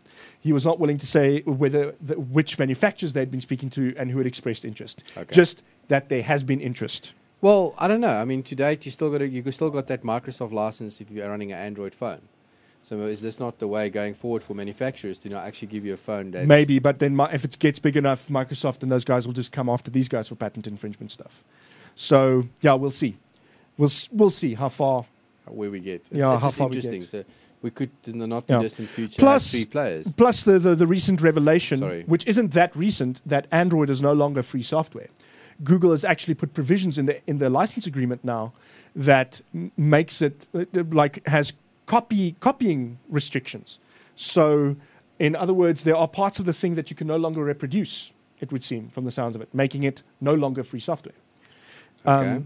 He was not willing to say which manufacturers they'd been speaking to and who had expressed interest. Okay. Just that there has been interest. Well, I don't know. I mean, to date, you still got that Microsoft license if you're running an Android phone. So is this not the way going forward for manufacturers to not actually give you a phone that's... Maybe, but then if it gets big enough, Microsoft and those guys will just come after these guys for patent infringement stuff. So, yeah, we'll see. We'll see how far... Where we get. Yeah, it's how just far we interesting. get. So we could, in the not too distant future, Plus- have 3 players. Plus the recent revelation, Sorry. which isn't that recent, that Android is no longer free software. Google has actually put provisions in the license agreement now that makes it has copying restrictions. So, in other words, there are parts of the thing that you can no longer reproduce. It would seem, from the sounds of it, making it no longer free software. Okay.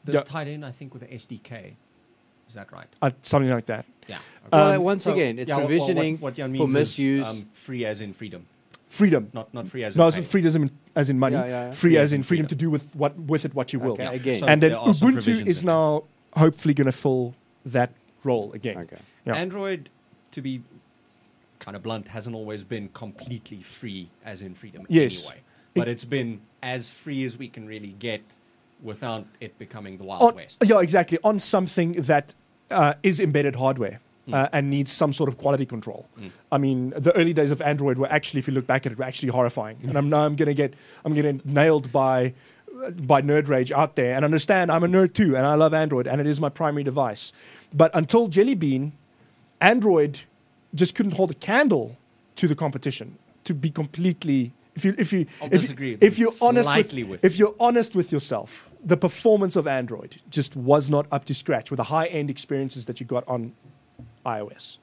This Yeah. tied in, I think, with the SDK. Is that right? Something like that. Yeah. Well, once again, it's yeah, provisioning what Jan for means misuse. Is, free as in freedom, Freedom. not free as No, in it's pay. not freedom as in money. Yeah. Free as in freedom to do with what you will. Okay, Yeah. again. So And then there are some Ubuntu provisions is in there. now hopefully going to fill that role again. Okay. Yeah. Android, to be kind of blunt, hasn't always been completely free as in freedom Yes. anyway. But it's been as free as we can really get without it becoming the Wild On, West. yeah, exactly. On something that is embedded hardware and needs some sort of quality control. I mean, the early days of Android were actually, if you look back at it, were actually horrifying. And I'm going to get nailed by nerd rage out there. And understand, I'm a nerd too, and I love Android, and it is my primary device. But until Jelly Bean, Android just couldn't hold a candle to the competition. To be completely, I'll disagree if you're honest slightly with if you're honest with yourself, the performance of Android just was not up to scratch with the high-end experiences that you got on iOS.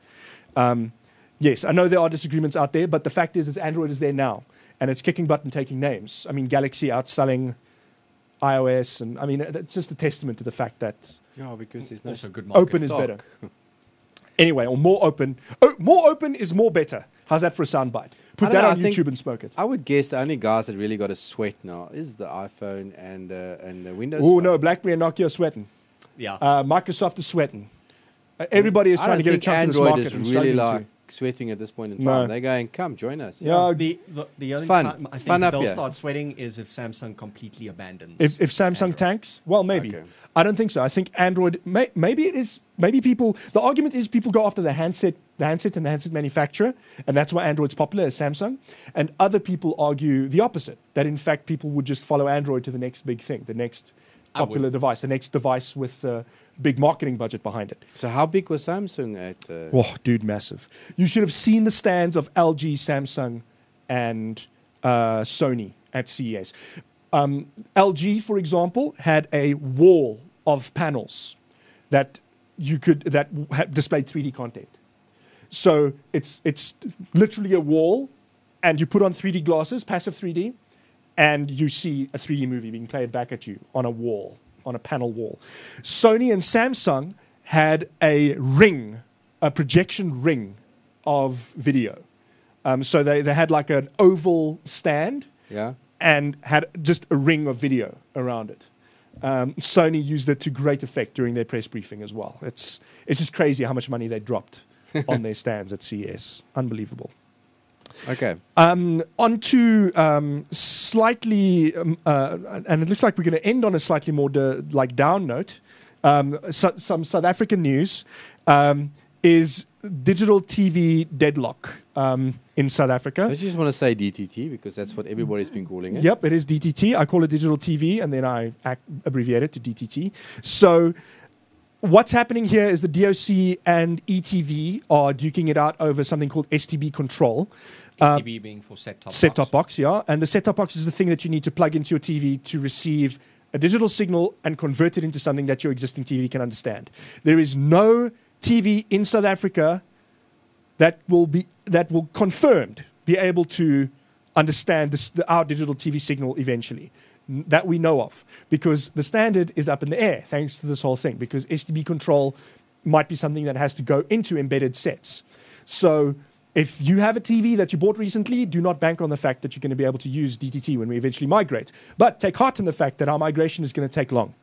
Yes, I know there are disagreements out there, but the fact is Android is there now, and it's kicking butt and taking names. I mean, Galaxy outselling iOS, and I mean, it's just a testament to the fact that Yeah, because there's no Also good market. open is stock. better. Anyway, or more open. Oh, more open is more better. How's that for a soundbite? Put I that don't know, on I think- YouTube and smoke it. I would guess the only guys that really got a sweat now is the iPhone and the Windows. Oh phone. no, BlackBerry and Nokia are sweating. Yeah. Microsoft is sweating. Everybody is I trying to don't get a think chunk of this Android market is and really struggling like to. sweating at this point in time. No. They're going, come join us. Yeah, The only fun. time I It's think fun up they'll here. start sweating is if Samsung completely abandons. If Samsung Android. tanks, well, maybe. Okay. I don't think so. I think Android. Maybe it is. Maybe people. The argument is people go after the handset and the handset manufacturer, and that's why Android's popular as Samsung. And other people argue the opposite. That in fact people would just follow Android to the next big thing, the next I would. popular device, the next device with a big marketing budget behind it. So how big was Samsung at? Oh, dude, massive. You should have seen the stands of LG, Samsung, and Sony at CES. LG, for example, had a wall of panels that displayed 3D content. So it's literally a wall, and you put on 3D glasses, passive 3D, and you see a 3D movie being played back at you on a wall, on a panel wall. Sony and Samsung had a projection ring of video. So they had like an oval stand Yeah. and had just a ring of video around it. Sony used it to great effect during their press briefing as well. It's just crazy how much money they dropped on their stands at CES. Unbelievable. Okay. On to slightly, and it looks like we're going to end on a slightly more down note. Some South African news is digital TV deadlock in South Africa. Don't you just want to say DTT because that's what everybody's been calling it? Yep, it is DTT. I call it digital TV, and then I abbreviate it to DTT. So what's happening here is the DOC and ETV are duking it out over something called STB control. STB being for set-top Set-top box, yeah. And the set-top box is the thing that you need to plug into your TV to receive a digital signal and convert it into something that your existing TV can understand. There is no TV in South Africa that will confirmed be able to understand our digital TV signal eventually, that we know of, because the standard is up in the air thanks to this whole thing, because STB control might be something that has to go into embedded sets. So if you have a TV that you bought recently, do not bank on the fact that you're going to be able to use DTT when we eventually migrate. But take heart in the fact that our migration is going to take long.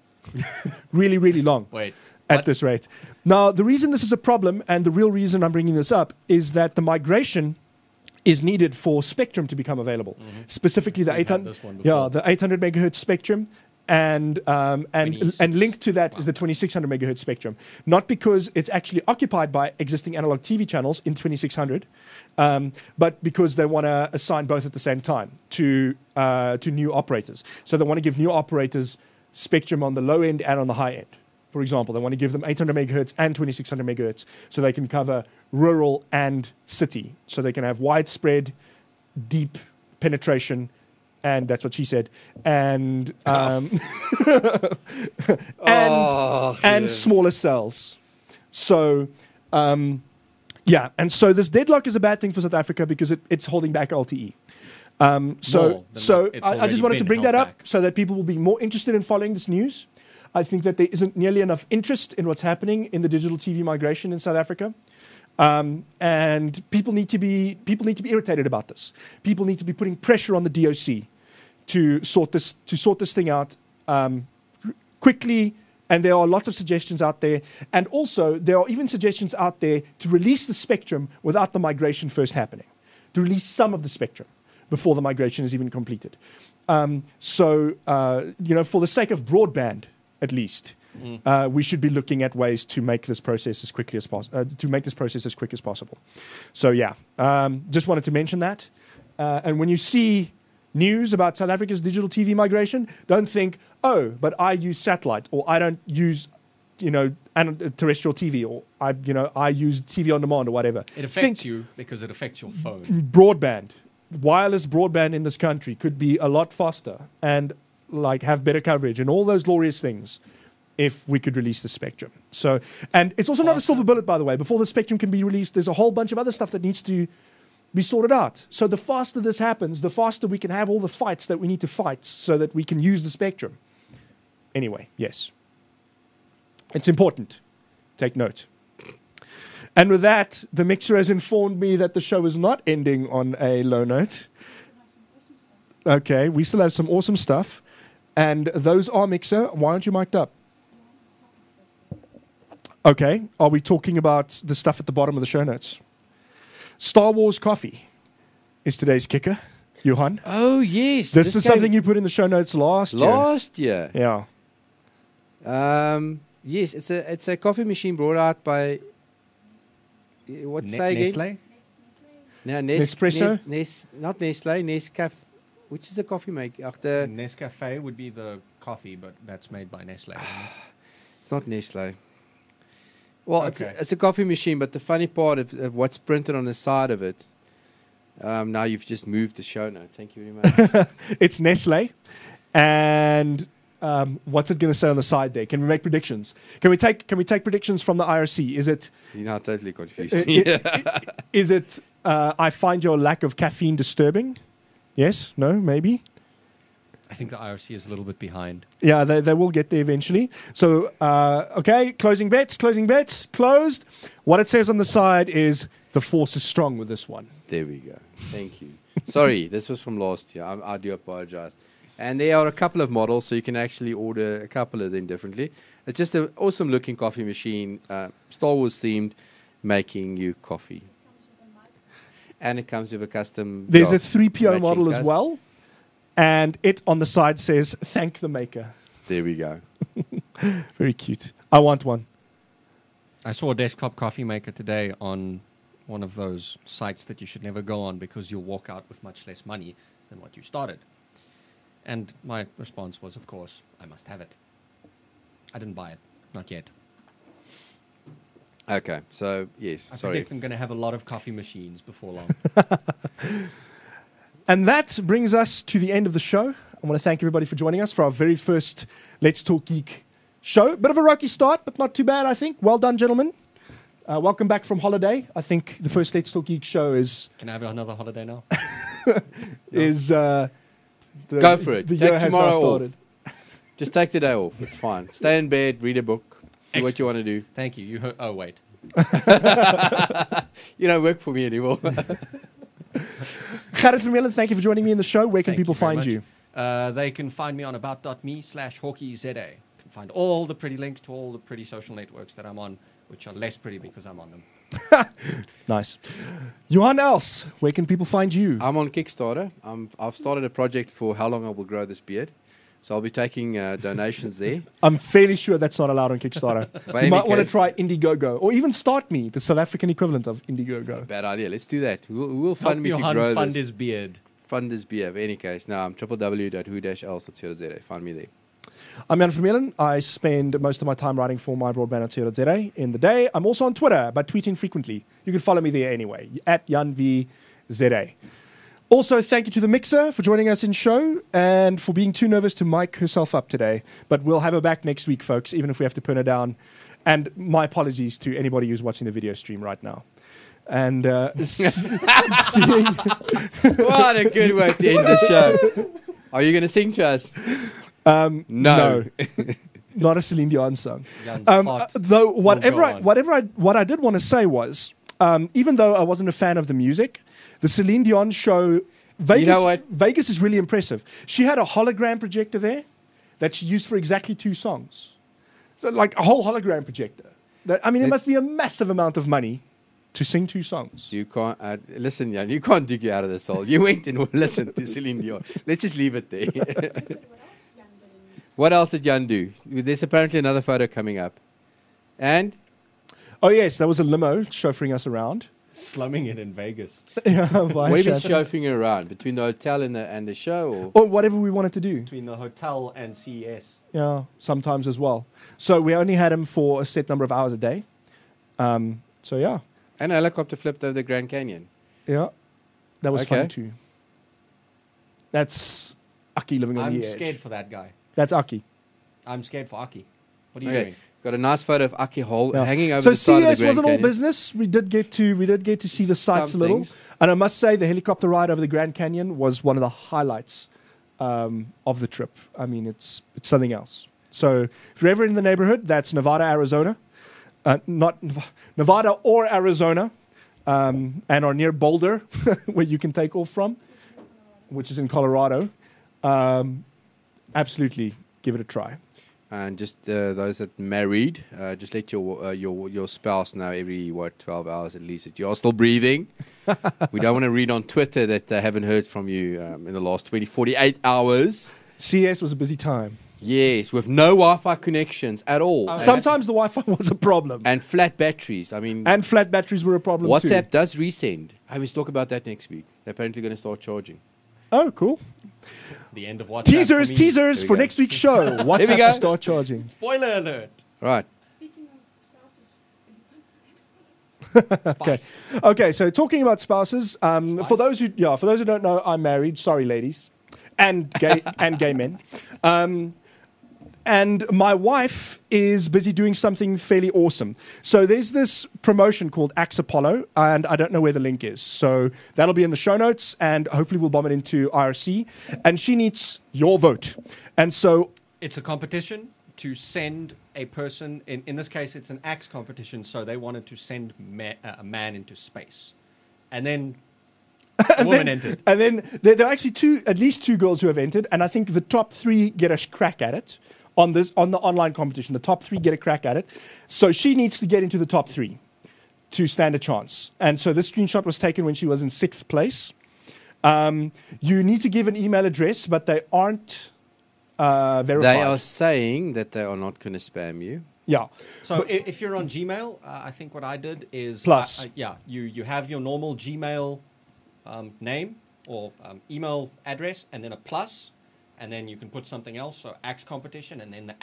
Really, really long. Wait. At this rate. Now, the reason this is a problem, and the real reason I'm bringing this up, is that the migration is needed for spectrum to become available. Specifically, the We've had 800, this one before. the 800 megahertz spectrum, and 26. linked to that is the 2600 megahertz spectrum. Not because it's actually occupied by existing analog TV channels in 2600, but because they want to assign both at the same time to new operators. So they want to give new operators spectrum on the low end and on the high end. For example, they want to give them 800 megahertz and 2600 megahertz so they can cover rural and city. So they can have widespread, deep penetration, and that's what she said, and and smaller cells. So, yeah, and so this deadlock is a bad thing for South Africa because it's holding back LTE. So it's I already just wanted to been bring that held up back. so that people will be more interested in following this news. I think that there isn't nearly enough interest in what's happening in the digital TV migration in South Africa, and people need to be irritated about this. People need to be putting pressure on the DOC to sort this thing out quickly. And there are lots of suggestions out there, and also there are even suggestions out there to release the spectrum without the migration first happening, to release some of the spectrum before the migration is even completed. For the sake of broadband, at least, we should be looking at ways to make this process as quickly as possible. To make this process as quick as possible. So yeah, just wanted to mention that. And when you see news about South Africa's digital TV migration, don't think, oh, but I use satellite, or I don't use, terrestrial TV, or I use TV on demand or whatever. It affects you because it affects your phone. Broadband, wireless broadband in this country could be a lot faster and have better coverage and all those glorious things if we could release the spectrum. So, and it's also not a silver bullet, by the way. Before the spectrum can be released, there's a whole bunch of other stuff that needs to be sorted out. So the faster this happens, the faster we can have all the fights that we need to fight so that we can use the spectrum. Anyway, yes. It's important. Take note. And with that, the mixer has informed me that the show is not ending on a low note. Okay, we still have some awesome stuff. And those are, Mixer, why aren't you mic'd up? Okay, are we talking about the stuff at the bottom of the show notes? Star Wars coffee is today's kicker, Johan. Oh, yes. This is something you put in the show notes last year. Yeah. Yes, it's a coffee machine brought out by what's say again? Nestle? No, Nespresso? Not Nestle, Nescafé. Which is the coffee maker? The Nescafe would be the coffee, but that's made by Nestle. Isn't it? It's not Nestle. Well, Okay. it's a coffee machine, but the funny part of what's printed on the side of it, now you've just moved the show note. Thank you very much. It's Nestle. And what's it going to say on the side there? Can we make predictions? Can we take predictions from the IRC? Is it... You're not totally confused. Is it I find your lack of caffeine disturbing? Yes? No? Maybe? I think the IRC is a little bit behind. Yeah, they will get there eventually. So, okay, closing bets, closed. What it says on the side is the force is strong with this one. There we go. Thank you. Sorry, this was from last year. I do apologize. And there are a couple of models, so you can actually order a couple of them differently. It's just an awesome looking coffee machine, Star Wars themed, making you coffee. And it comes with a custom... There's a 3PO matching model as custom. well. And it on the side says, thank the maker. There we go. Very cute. I want one. I saw a desktop coffee maker today on one of those sites that you should never go on because you'll walk out with much less money than what you started. And my response was, of course, I must have it. I didn't buy it. Not yet. Okay, so yes, I sorry. predict I'm going to have a lot of coffee machines before long. And that brings us to the end of the show. I want to thank everybody for joining us for our very first Let's Talk Geek show. Bit of a rocky start, but not too bad, I think. Well done, gentlemen. Welcome back from holiday. I think the first Let's Talk Geek show is... Can I have another holiday now? Go for it. The Take year has tomorrow now off. started. Just take the day off. It's fine. Stay in bed, read a book, do what you want to do. Thank you. You heard. Oh wait, You don't work for me anymore. Gerrit Vermeulen, thank you for joining me in the show. Where can Thank people you very find much. you? They can find me on about.me/HawkeyZA. You can find all the pretty links to all the pretty social networks that I'm on, which are less pretty because I'm on them. Nice. Johan Els, where can people find you? I'm on Kickstarter. I've started a project for how long I will grow this beard. So I'll be taking donations there. I'm fairly sure that's not allowed on Kickstarter. You any might want to case- try Indiegogo or even Start Me, the South African equivalent of Indiegogo. Bad idea. Let's do that. We'll Help fund me to Johan grow fund this. his beard. Fund this beer. In any case, now I'm www.who-else.co.za. Find me there. I'm Jan Vermeulen. I spend most of my time writing for mybroadband.co.za in the day. I'm also on Twitter, but tweeting frequently. You can follow me there anyway, at JanVZA. Also, thank you to the mixer for joining us in show and for being too nervous to mic herself up today. But we'll have her back next week, folks, even if we have to pin her down. And my apologies to anybody who's watching the video stream right now. And seeing... What a good way to end the show. Are you going to sing to us? No. Not a Celine Dion song. Jan's heart Though will go on. what I did want to say was, even though I wasn't a fan of the music, the Celine Dion show, Vegas, You know what? Vegas is really impressive. She had a hologram projector there that she used for exactly 2 songs. So like a whole hologram projector. It must be a massive amount of money to sing 2 songs. You can't listen, Jan. You can't dig you out of the soul. You went and listened to Celine Dion. Let's just leave it there. What else Jan did in What else did Jan do? There's apparently another photo coming up, and Oh yes, there was a limo chauffeuring us around. Slumming it in Vegas. Yeah, by what have you been Shannon. chauffeuring around between the hotel and the show? Or whatever we wanted to do. Between the hotel and CES. Yeah, sometimes as well. So we only had him for a set number of hours a day. So yeah, And a helicopter flipped over the Grand Canyon. yeah, that was Okay. fun too. That's Aki living on I'm the edge. scared for that guy. That's Aki. I'm scared for Aki. What are you Okay, doing? got a nice photo of Aki Hole Yeah. hanging over So the side of the CES Grand wasn't all Canyon. business. We did get to see the sights Some a little, things. and I must say the helicopter ride over the Grand Canyon was one of the highlights of the trip. I mean, it's something else. So if you're ever in the neighborhood, that's Nevada, Arizona, not Nevada or Arizona, and are near Boulder, where you can take off from, which is in Colorado. Absolutely, give it a try. And just those that married, just let your spouse know every 12 hours at least that you are still breathing. We don't want to read on Twitter that they haven't heard from you in the last 48 hours. CES was a busy time. Yes, with no Wi-Fi connections at all. Oh, Sometimes the Wi-Fi was a problem, And flat batteries. I mean, and flat batteries were a problem WhatsApp too. does resend. I will talk about that next week. They're apparently going to start charging. Oh, cool. The end of what? Teasers Here for we go. next week's show. WhatsApp we go. to start charging. Spoiler alert. Right. Speaking of spouses, Okay. Spice. Okay, so talking about spouses, for those who don't know, I'm married. Sorry, ladies, and gay men. And my wife is busy doing something fairly awesome. So there's this promotion called Axe Apollo, and I don't know where the link is. So that'll be in the show notes, and hopefully we'll bomb it into IRC. And she needs your vote. And so It's a competition to send a person, in this case, it's an axe competition, so they wanted to send a man into space. And then a woman entered. And then there are actually at least two girls who have entered, and I think the top 3 get a crack at it on the online competition. The top 3 get a crack at it. So she needs to get into the top 3 to stand a chance. And so this screenshot was taken when she was in 6th place. You need to give an email address, but they aren't verified. They are saying that they are not going to spam you. Yeah. So if you're on Gmail, I think what I did is... Plus. You have your normal Gmail name or email address and then a plus, and then you can put something else, so axe competition, and then the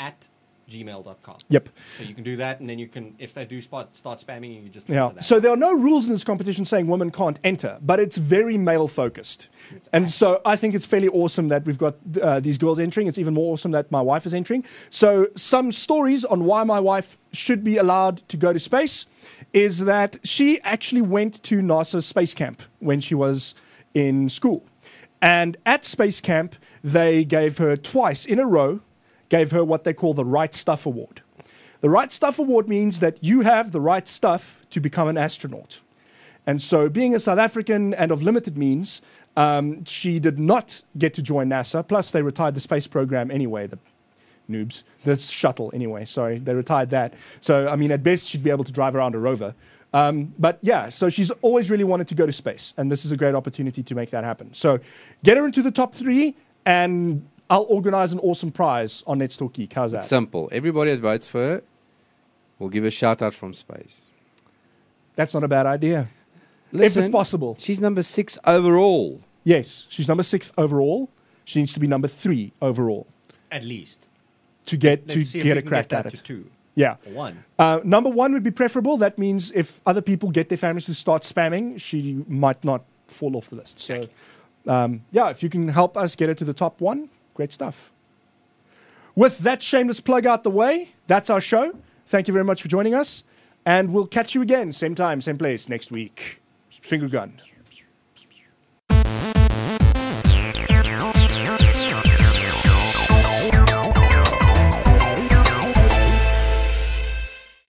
@gmail.com. Yep. So you can do that, and then you can, if they do start spamming you, you just Yeah. enter that. So there are no rules in this competition saying women can't enter, but it's very male focused. And so I think it's fairly awesome that we've got these girls entering. It's even more awesome that my wife is entering. So some stories on why my wife should be allowed to go to space is that she actually went to NASA Space Camp when she was in school. And at Space Camp, they gave her twice in a row, gave her what they call the Right Stuff Award. The Right Stuff Award means that you have the right stuff to become an astronaut. And so, being a South African and of limited means, she did not get to join NASA. Plus, they retired the space program anyway, the noobs. The shuttle, anyway. Sorry, they retired that. So, I mean, at best, she'd be able to drive around a rover. But yeah, so she's always really wanted to go to space. And this is a great opportunity to make that happen. So, get her into the top 3, and I'll organize an awesome prize on Let's Talk Geek. How's that? It's simple. Everybody that votes for her will give a shout out from space. That's not a bad idea. Listen, if it's possible. She's number 6 overall. Yes, she's number 6 overall. She needs to be number 3 overall At least. to get Let's see if get we a can crack get at that it. to 2 Yeah. or 1. Number 1 would be preferable. That means if other people get their families to start spamming, she might not fall off the list. So, yeah, if you can help us get it to the top 1, great stuff. With that shameless plug out the way, that's our show. Thank you very much for joining us. And we'll catch you again, same time, same place next week. Finger gun.